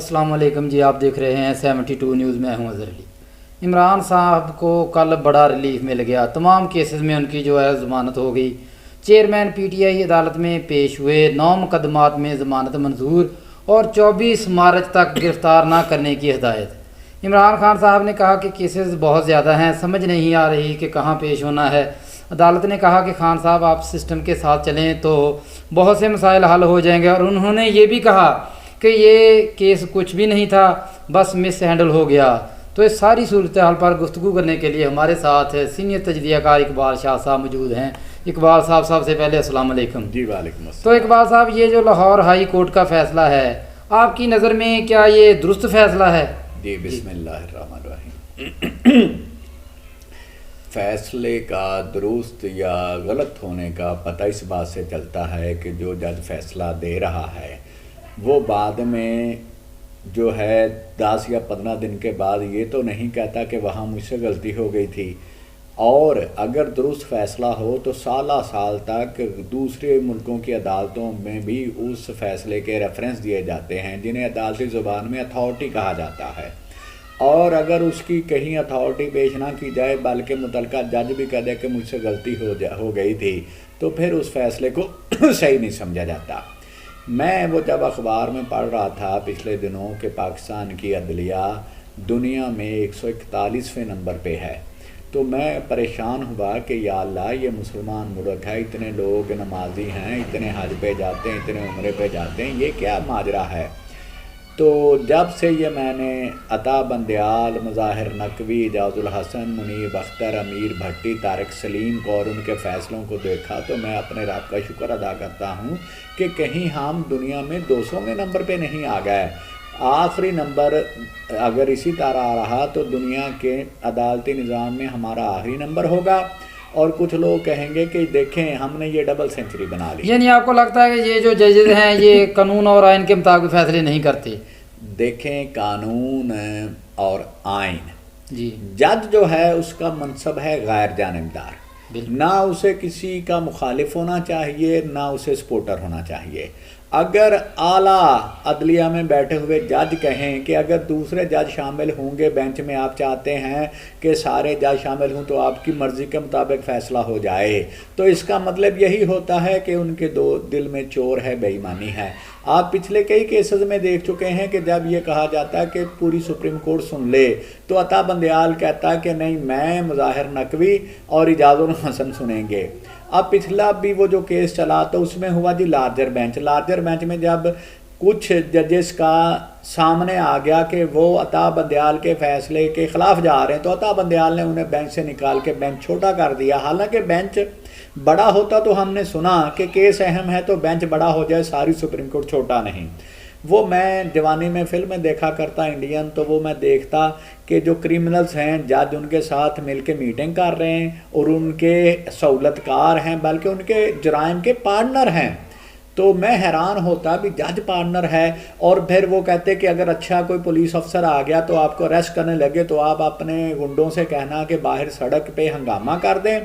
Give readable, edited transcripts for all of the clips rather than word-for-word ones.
अस्सलाम वालेकुम जी, आप देख रहे हैं 72 न्यूज़ में हूं अज़हर अली। इमरान साहब को कल बड़ा रिलीफ मिल गया। तमाम केसेस में उनकी जो है ज़मानत हो गई। चेयरमैन पीटीआई अदालत में पेश हुए, 9 मुकदमात में ज़मानत मंजूर और 24 मार्च तक गिरफ़्तार न करने की हिदायत। इमरान खान साहब ने कहा कि केसेस बहुत ज़्यादा हैं, समझ नहीं आ रही कि कहाँ पेश होना है। अदालत ने कहा कि खान साहब आप सिस्टम के साथ चलें तो बहुत से मसाइल हल हो जाएंगे, और उन्होंने ये भी कहा कि ये केस कुछ भी नहीं था, बस मिस हैंडल हो गया। तो इस सारी सूरत हाल पर गुफ्तगू करने के लिए हमारे साथ सीनियर तजदियाकार इकबाल शाह साहब मौजूद हैं। इकबाल साहब सबसे पहले अस्सलाम वालेकुम। जी वालेकुम अस्सलाम। तो इकबाल साहब, ये जो लाहौर हाई कोर्ट का फ़ैसला है, आपकी नज़र में क्या ये दुरुस्त फ़ैसला है? जी बिस्मिल्लाहिर्रहमानिर्रहीम। फ़ैसले का दुरुस्त या गलत होने का पता इस बात से चलता है कि जो जज फ़ैसला दे रहा है वो बाद में जो है 10 या 15 दिन के बाद ये तो नहीं कहता कि वहाँ मुझसे गलती हो गई थी। और अगर दुरुस्त फ़ैसला हो तो साल तक दूसरे मुल्कों की अदालतों में भी उस फ़ैसले के रेफरेंस दिए जाते हैं, जिन्हें अदालती ज़ुबान में अथॉरिटी कहा जाता है। और अगर उसकी कहीं अथॉरिटी पेश ना की जाए बल्कि मुतलका जज भी कह दे कि मुझसे गलती हो गई थी, तो फिर उस फ़ैसले को सही नहीं समझा जाता। मैं वो जब अखबार में पढ़ रहा था पिछले दिनों कि पाकिस्तान की अदलिया दुनिया में 141वें नंबर पे है, तो मैं परेशान हुआ कि या अल्लाह, ये मुसलमान मुल्क है, इतने लोग नमाजी हैं, इतने हज पे जाते हैं, इतने उम्रे पे जाते हैं, ये क्या माजरा है। तो जब से ये मैंने अता बंदयाल, मज़ाहिर नकवी, एजाजुल हसन, मुनीब अख्तर, अमीर भट्टी, तारिक सलीम को और उनके फ़ैसलों को देखा तो मैं अपने रब का शुक्र अदा करता हूँ कि कहीं हम दुनिया में 200वें नंबर पे नहीं आ गए। आखिरी नंबर अगर इसी तरह रहा तो दुनिया के अदालती निज़ाम में हमारा आखिरी नंबर होगा। और कुछ लोग कहेंगे कि देखें हमने ये डबल सेंचुरी बना ली। यानी आपको लगता है कि ये जो जजेज हैं ये कानून और आइन के मुताबिक फ़ैसले नहीं करते? देखें, कानून और आइन, जी, जज जो है उसका मनसब है गैर जानिबदार, ना उसे किसी का मुखालिफ होना चाहिए, ना उसे सपोर्टर होना चाहिए। अगर आला अदलिया में बैठे हुए जज कहें कि अगर दूसरे जज शामिल होंगे बेंच में, आप चाहते हैं कि सारे जज शामिल हों तो आपकी मर्ज़ी के मुताबिक फ़ैसला हो जाए, तो इसका मतलब यही होता है कि उनके दिल में चोर है, बेईमानी है। आप पिछले कई केसेस में देख चुके हैं कि जब ये कहा जाता है कि पूरी सुप्रीम कोर्ट सुन ले, तो अता बंदयाल कहता है कि नहीं, मैं मुज़ाहिर नकवी और एजाजुल हसन सुनेंगे। अब पिछला भी वो जो केस चला तो उसमें हुआ जी लार्जर बेंच में जब कुछ जजेस का सामने आ गया कि वो अता बंदयाल के फ़ैसले के ख़िलाफ़ जा रहे हैं, तो अता बंदयाल ने उन्हें बेंच से निकाल के बेंच छोटा कर दिया। हालांकि बेंच बड़ा होता तो हमने सुना कि केस अहम है तो बेंच बड़ा हो जाए, सारी सुप्रीम कोर्ट छोटा नहीं। वो मैं जवानी में फिल्में देखा करता इंडियन, तो वो मैं देखता कि जो क्रिमिनल्स हैं जज उनके साथ मिलके मीटिंग कर रहे हैं और उनके सहूलतकार हैं, बल्कि उनके जराइम के पार्टनर हैं। तो मैं हैरान होता भी जज पार्टनर है, और फिर वो कहते कि अगर अच्छा कोई पुलिस अफसर आ गया तो आपको अरेस्ट करने लगे तो आप अपने गुंडों से कहना कि बाहर सड़क पे हंगामा कर दें,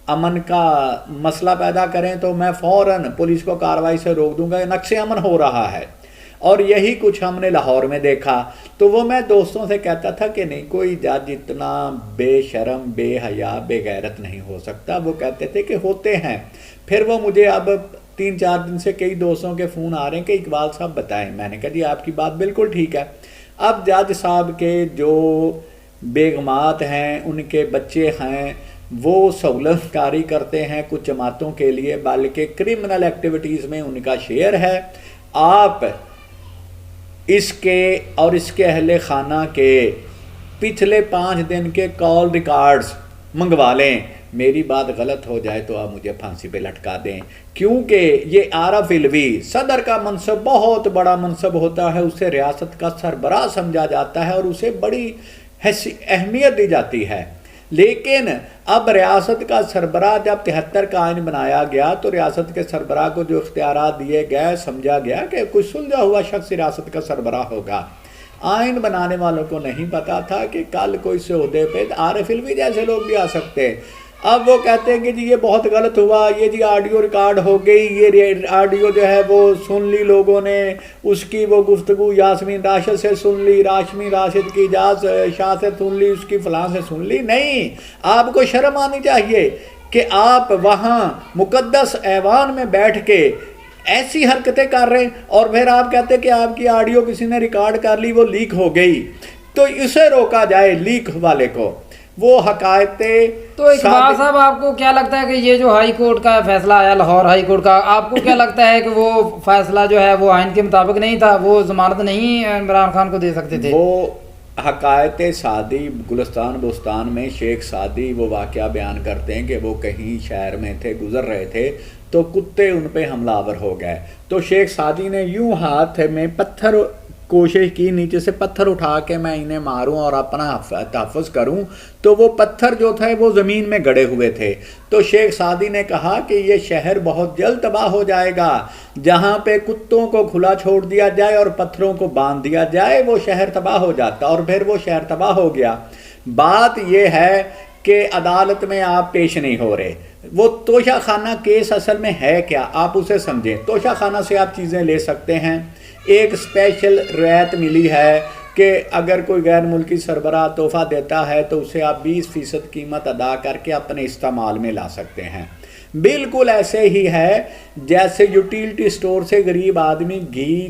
अमन का मसला पैदा करें, तो मैं फ़ौरन पुलिस को कार्रवाई से रोक दूंगा। नक्शे अमन हो रहा है। और यही कुछ हमने लाहौर में देखा। तो वो मैं दोस्तों से कहता था कि नहीं, कोई जज इतना बेशरम, बेहया, बेगैरत नहीं हो सकता। वो कहते थे कि होते हैं। फिर वो मुझे अब 3-4 दिन से कई दोस्तों के फ़ोन आ रहे हैं कि इकबाल साहब बताएं। मैंने कहा जी आपकी बात बिल्कुल ठीक है। अब जज साहब के जो बेगमात हैं, उनके बच्चे हैं, वो सहूलतकारी करते हैं कुछ जमातों के लिए, बल्कि क्रिमिनल एक्टिविटीज़ में उनका शेयर है। आप इसके और इसके अहले खाना के पिछले 5 दिन के कॉल रिकॉर्ड्स मंगवा लें। मेरी बात गलत हो जाए तो आप मुझे फांसी पे लटका दें, क्योंकि ये आरफ इल्वी सदर का मनसब बहुत बड़ा मनसब होता है, उसे रियासत का सरबराह समझा जाता है और उसे बड़ी अहमियत दी जाती है। लेकिन अब रियासत का सरबराह जब 73 का आइन बनाया गया तो रियासत के सरबराह को जो इख्तियारात दिए गए, समझा गया कि कोई सुलझा हुआ शख्स रियासत का सरबराह होगा। आइन बनाने वालों को नहीं पता था कि कल कोई से ओहदे पे आरिफ इल्वी जैसे लोग भी आ सकते। اب وہ کہتے ہیں کہ جی یہ بہت غلط ہوا، یہ جی آڈیو ریکارڈ ہو گئی، یہ آڈیو جو ہے وہ سن لی لوگوں نے، اس کی وہ گفتگو یاسمین راشد سے سن لی، یاسمین راشد کی اعجاز شاہ سے سن لی، اس کی فلاں سے سن لی۔ نہیں، آپ کو شرم آنی چاہیے کہ آپ وہاں مقدس ایوان میں بیٹھ کے ایسی حرکتیں کر رہے ہیں، اور پھر آپ کہتے ہیں کہ آپ کی آڈیو کسی نے ریکارڈ کر لی، وہ لیک ہو گئی، تو اسے روکا جائے لیک والے کو۔ وہ حقائق تو اقبال صاحب، آپ کو کیا لگتا ہے کہ یہ جو ہائی کورٹ کا فیصلہ آیا، لاہور ہائی کورٹ کا، آپ کو کیا لگتا ہے کہ وہ فیصلہ جو ہے وہ آئین کے مطابق نہیں تھا؟ وہ ضمانت نہیں عمران خان کو دے سکتے تھے؟ وہ حقائق سعدی گلستان بستان میں شیخ سعدی وہ واقعہ بیان کرتے ہیں کہ وہ کہیں شہر میں تھے، گزر رہے تھے، تو کتے ان پہ حملہ آور ہو گئے، تو شیخ سعدی نے یوں ہاتھ میں پتھر کوشش کی نیچے سے پتھر اٹھا کے میں انہیں ماروں اور اپنا تحفظ کروں، تو وہ پتھر جو تھے وہ زمین میں گڑے ہوئے تھے۔ تو شیخ سعدی نے کہا کہ یہ شہر بہت جلد تباہ ہو جائے گا، جہاں پہ کتوں کو کھلا چھوڑ دیا جائے اور پتھروں کو باندھ دیا جائے وہ شہر تباہ ہو جاتا، اور پھر وہ شہر تباہ ہو گیا۔ بات یہ ہے کہ عدالت میں آپ پیش نہیں ہو رہے۔ وہ توشہ خانہ کیس اصل میں ہے کیا، آپ اسے سمجھیں۔ توشہ خانہ سے آپ چیزیں لے سکتے ہیں، ایک اسپیشل رعایت ملی ہے کہ اگر کوئی غیر ملکی سربراہ تحفہ دیتا ہے تو اسے آپ 20% قیمت ادا کر کے اپنے استعمال میں لا سکتے ہیں۔ بالکل ایسے ہی ہے جیسے یوٹیلٹی سٹور سے غریب آدمی گھی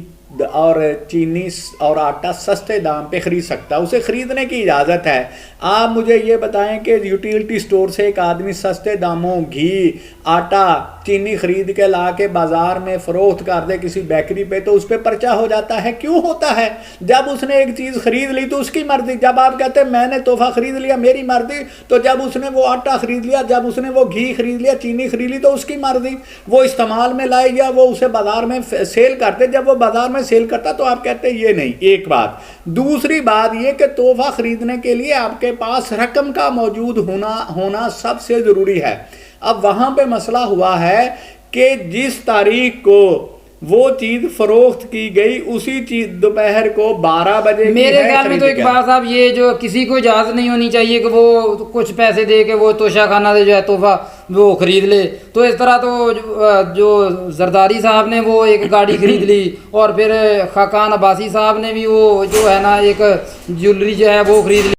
اور چینی اور آٹا سستے دام پہ خرید سکتا ہے، اسے خریدنے کی اجازت ہے۔ آپ مجھے یہ بتائیں کہ یوٹیلٹی سٹور سے ایک آدمی سستے داموں گھی، آٹا، چینی خرید کے لا کے بازار میں فروخت کر دے کسی بیکری پہ، تو اس پہ پرچہ ہو جاتا ہے۔ کیوں ہوتا ہے؟ جب اس نے ایک چیز خرید لی تو اس کی مرضی۔ جب آپ کہتے ہیں میں نے تحفہ خرید لیا میری مرضی، تو جب اس نے وہ آٹا خرید لیا، جب اس نے وہ گھی خرید لیا، چینی خرید لی، تو اس کی مرضی، وہ استعمال میں لائے یا وہ اسے بازار میں سیل کرتے۔ جب وہ بازار میں سیل کرتا تو آپ کہتے ہیں یہ نہیں۔ ایک بات۔ دوسری بات یہ کہ تحفہ خریدنے کے لیے آپ کے پاس رقم کا موجود ہونا سب سے ضروری ہے۔ اب وہاں پہ مسئلہ ہوا ہے کہ جس تاریخ کو وہ چیز فروخت کی گئی اسی چیز دوپہر کو 12 بجے میرے خیال میں تو اقبال صاحب یہ جو کسی کو اجازت نہیں ہونی چاہیے کہ وہ کچھ پیسے دے کے وہ توشہ خانہ سے جو ہے تحفہ وہ خرید لے۔ تو اس طرح تو جو زرداری صاحب نے وہ ایک گاڑی خرید لی، اور پھر خاقان عباسی صاحب نے بھی وہ جو ہے نا ایک جیولری جو ہے وہ خرید لی۔